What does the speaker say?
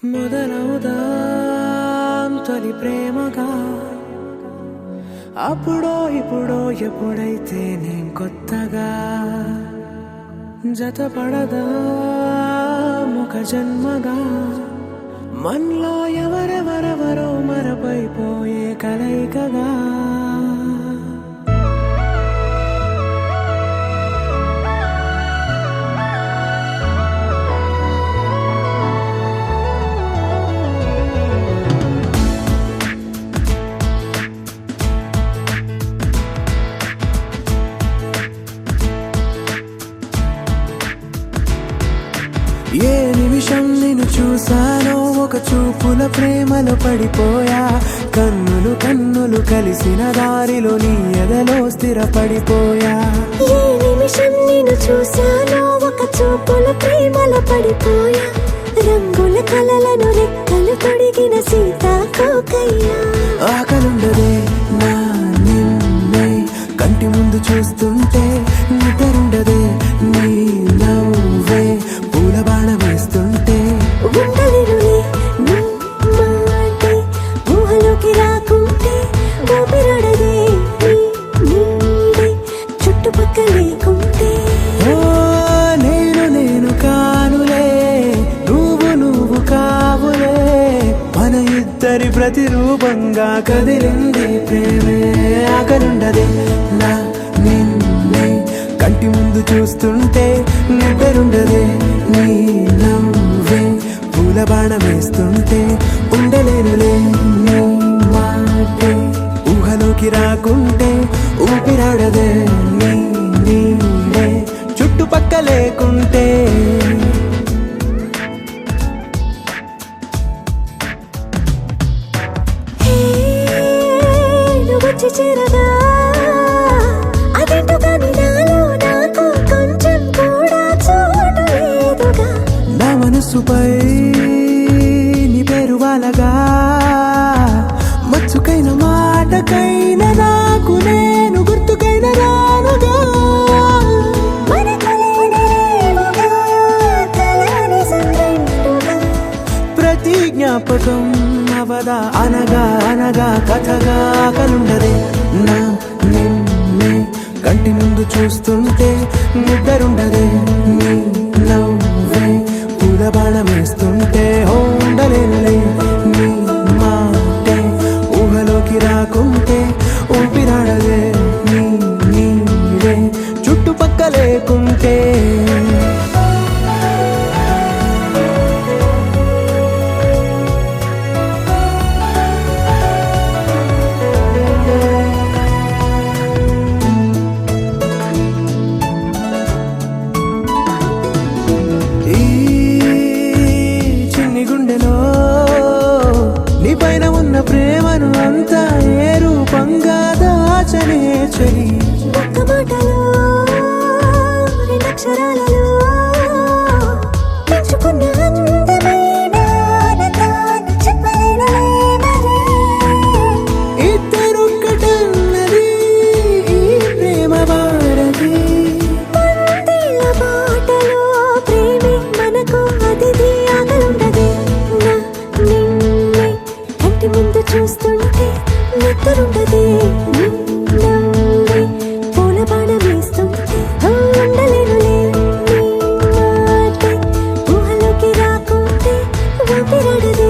మొదలవుదాం తొలి ప్రేమగా అప్పుడో ఇప్పుడో ఎప్పుడైతే నేను కొత్తగా జతపడదా ముఖ జన్మగా మనలో ఎవరెవరెవరో మరపైపోయే కలయికగా ఏ నిమిషం నిన్ను చూసానో ఒక చూపుల ప్రేమలో పడిపోయా కన్నులు కన్నులు కలిసిన దారిలో నీ ఎదలో స్థిరపడిపోయా ఏ నిమిషం నిన్ను చూసానో ఒక చూపుల ప్రేమలో పడిపోయా రంగుల కలలను రెక్కలు తొడిగిన సీతాకోకయ్యా ఆకలుండదే నా నిన్నే కంటి ముందు చూస్తుంటే నిద్రుండదే నీ నవ్వే పూల బాణం వేస్తుంటే ఉండలేనులే నీ మాటే ఊహలోకి రాకుంటే ఊపిరాడదే నీ నీడే చుట్టుపక్కల లేకుంటే ఓ నేను కానులే నువ్వు కావులే మన ఇద్దరి ప్రతిరూపంగా కదిలింది ప్రేమే ఆకలుండదే నా నిన్నే కంటి ముందు చూస్తుంటే నిద్రుండదే నీ నవ్వే పూల బాణం వేస్తుంటే ఉండలేనులే నీ మాటే ఊహలోకి రాకుంటే ఊపిరాడదే నీ నీడే చుట్టుపక్క లేకుంటే నువ్వు వచ్చి చేరగా అదేంటో కానీ నాలో నాకు కొంచెం కూడా చోటు లేదుగా నా మనసుపై నీ పేరు వాలగా మచ్చుకైన మాటకైన నాకు నేను గుర్తుకైన రానుగా మనకులేనిరేవుగా కలని సంరెండుగా ప్రతి జ్ఞాపకం అవదా అనగా అనగా కథగా కలుండదే నా నిన్నే కంటి ముందు చూస్తుంటే నిద్రుండదే నీ నవ్వే పూల బాణం వేస్తుంటే ఉండలేనులే నీ మాటే ఊహలోకి రాకుంటే ఊపిరాడదే నీ నీడే చుట్టుపక్క లేకుంటే ఈ చిన్ని గుండెలో నీ పైన ఉన్న ప్రేమను అంతా ఏ రూపంగా దాచనే చలి ఒక్క మాటలో రెండక్షరాలలో పెంచుకున్న అందమైన ఆనందాన్ని చెప్పలేనులే మరి. ఇద్దరొక్కటన్నది ఈ ప్రేమ వారది వందేళ్ల బాటలో ప్రేమే మనకు అతిథి ఆగలుండదే నా నిన్నే కంటి ముందు చూస్తుంటే నిద్రుండదే నీ నవ్వే పూల బాణం వేస్తుంటే ఉండలేనులే నీ మాటే ఊహలోకి రాకుంటే ఊపిరాడదే